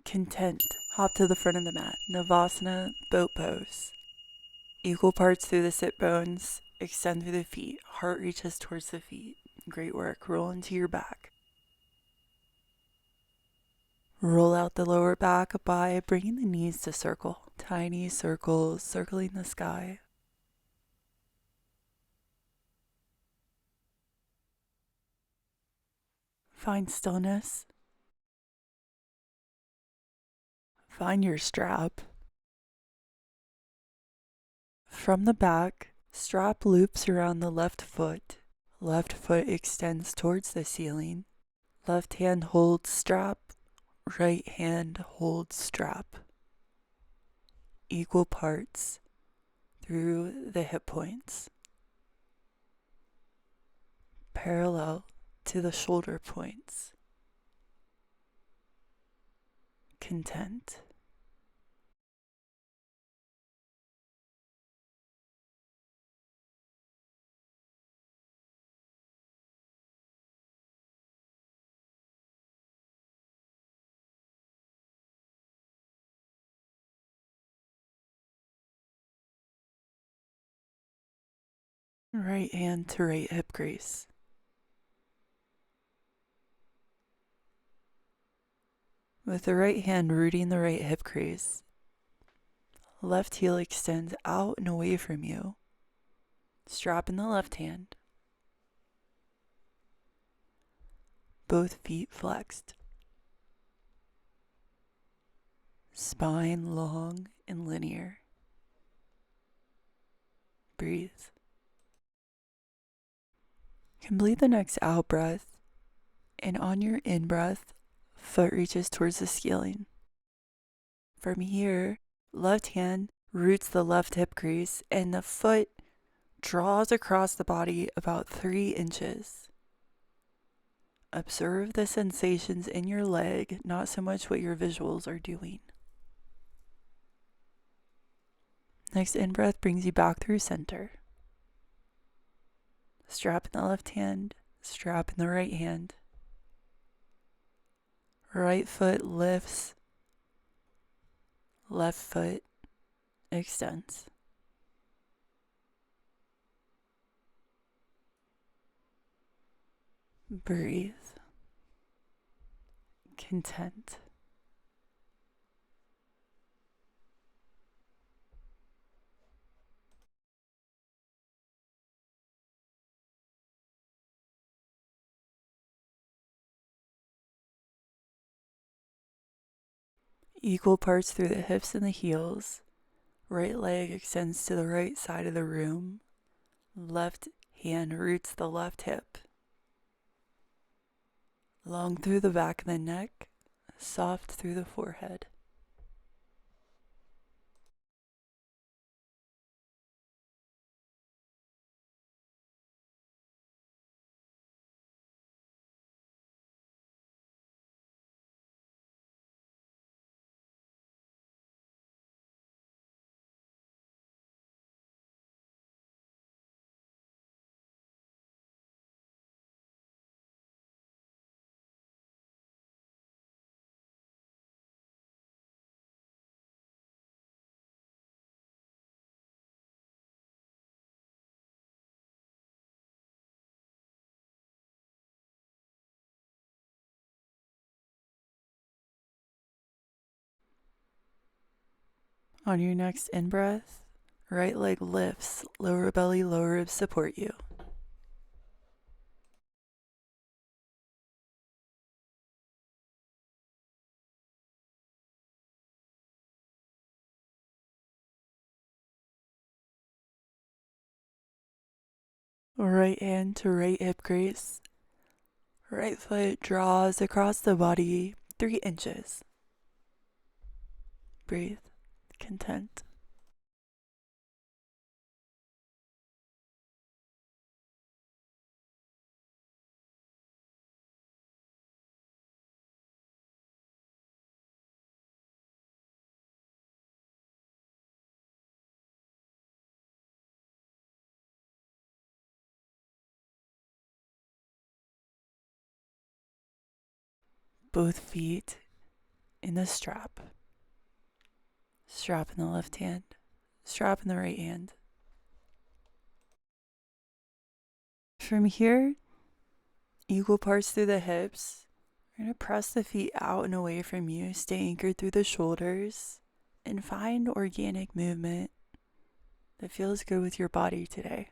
Content. Hop to the front of the mat. Navasana, boat pose. Equal parts through the sit bones. Extend through the feet. Heart reaches towards the feet. Great work. Roll into your back. Roll out the lower back by bringing the knees to circle. Tiny circles circling the sky. Find stillness. Find your strap. From the back, strap loops around the left foot. Left foot extends towards the ceiling. Left hand holds strap. Right hand holds strap. Equal parts through the hip points. Parallel to the shoulder points. Content. Right hand to right hip crease. With the right hand rooting the right hip crease, left heel extends out and away from you. Strap in the left hand. Both feet flexed. Spine long and linear. Breathe. Complete the next out breath, and on your in breath, foot reaches towards the ceiling. From here, left hand roots the left hip crease, and the foot draws across the body about 3 inches. Observe the sensations in your leg, not so much what your visuals are doing. Next in breath brings you back through center. Strap in the left hand, strap in the right hand. Right foot lifts, left foot extends. Breathe. Content. Equal parts through the hips and the heels. Right leg extends to the right side of the room. Left hand roots the left hip. Long through the back of the neck, soft through the forehead. On your next in-breath, right leg lifts, lower belly, lower ribs support you. Right hand to right hip crease. Right foot draws across the body 3 inches. Breathe. Content. Both feet in the strap. Strap in the left hand, strap in the right hand. From here, equal parts through the hips. You're going to press the feet out and away from you, stay anchored through the shoulders, and find organic movement that feels good with your body today.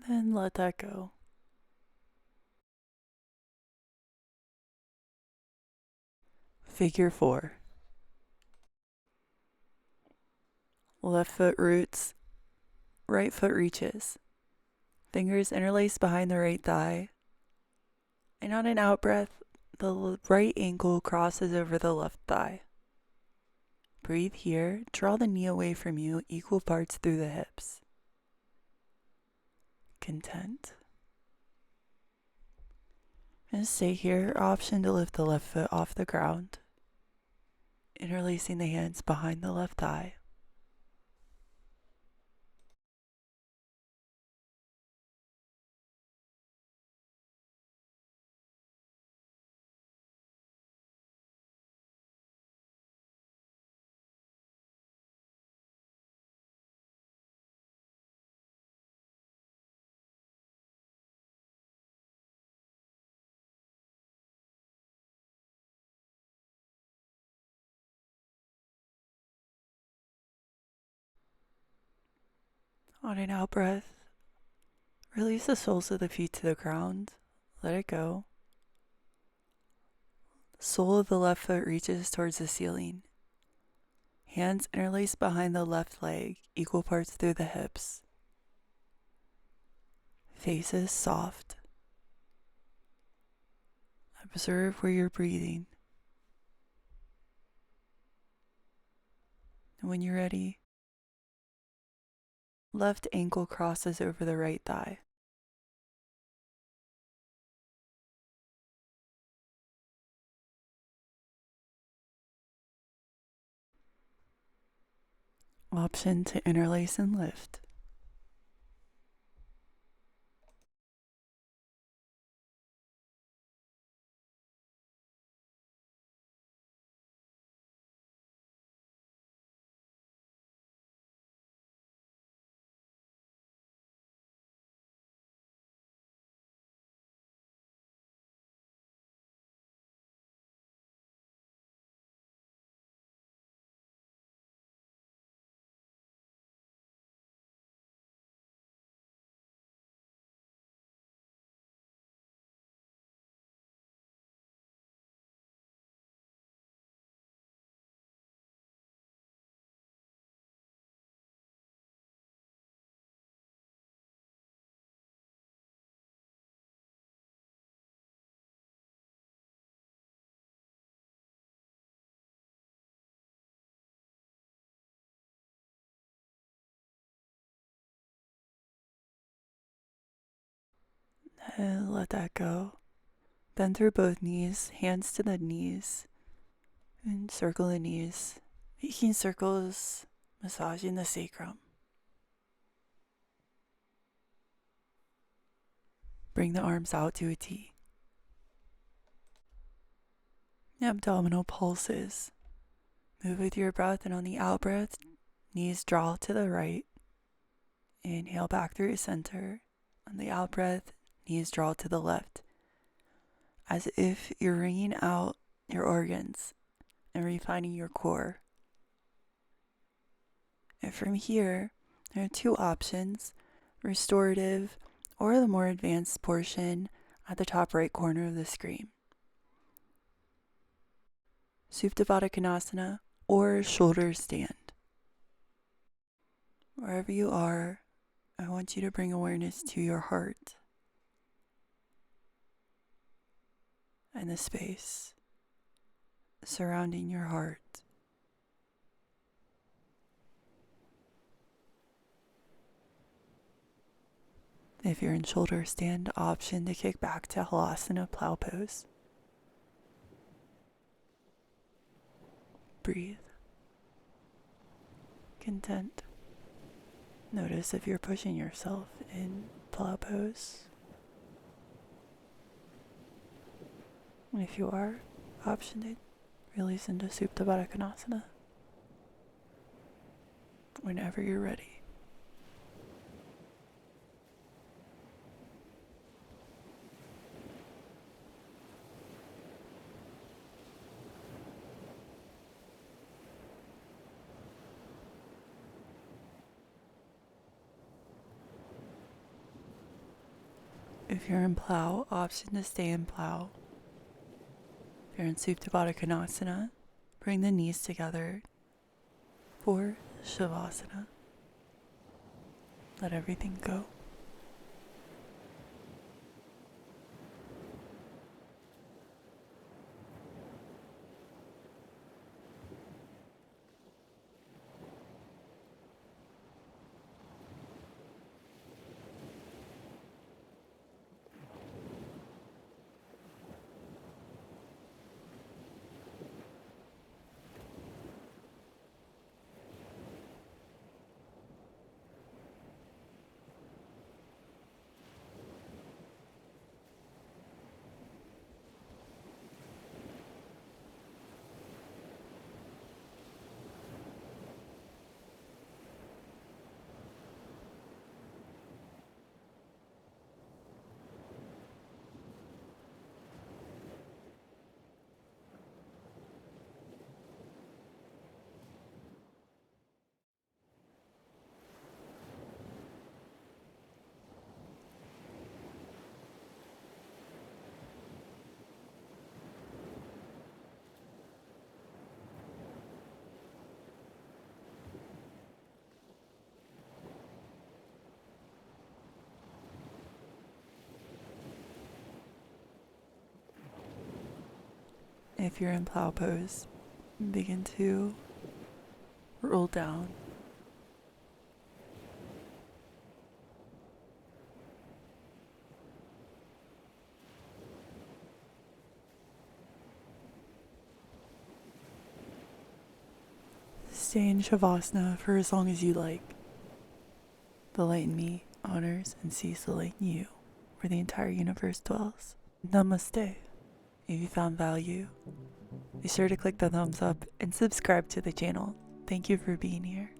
Then let that go. Figure 4. Left foot roots, right foot reaches. Fingers interlace behind the right thigh. And on an out breath, the right ankle crosses over the left thigh. Breathe here, draw the knee away from you, equal parts through the hips. Content. And stay here, option to lift the left foot off the ground, interlacing the hands behind the left thigh. On an out breath, release the soles of the feet to the ground. Let it go. The sole of the left foot reaches towards the ceiling. Hands interlace behind the left leg, equal parts through the hips. Face is soft. Observe where you're breathing. And when you're ready, left ankle crosses over the right thigh. Option to interlace and lift. Let that go. Bend through both knees, hands to the knees, and circle the knees, making circles, massaging the sacrum. Bring the arms out to a T. Abdominal pulses. Move with your breath, and on the out breath, knees draw to the right. Inhale back through center. On the out breath, knees draw to the left, as if you're wringing out your organs and refining your core. And from here, there are 2 options, restorative or the more advanced portion at the top right corner of the screen. Supta Konasana or shoulder stand. Wherever you are, I want you to bring awareness to your heart and the space surrounding your heart. If you're in shoulder stand, option to kick back to Halasana plow pose. Breathe. Content. Notice if you're pushing yourself in plow pose. And if you are, option to release into Supta Baddha Konasana. Whenever you're ready. If you're in plow, option to stay in plow. If you're in Supta Baddha Konasana, bring the knees together for Savasana. Let everything go. If you're in plow pose, begin to roll down. Stay in Shavasana for as long as you like. The light in me honors and sees the light in you, where the entire universe dwells. Namaste. If you found value, be sure to click the thumbs up and subscribe to the channel. Thank you for being here.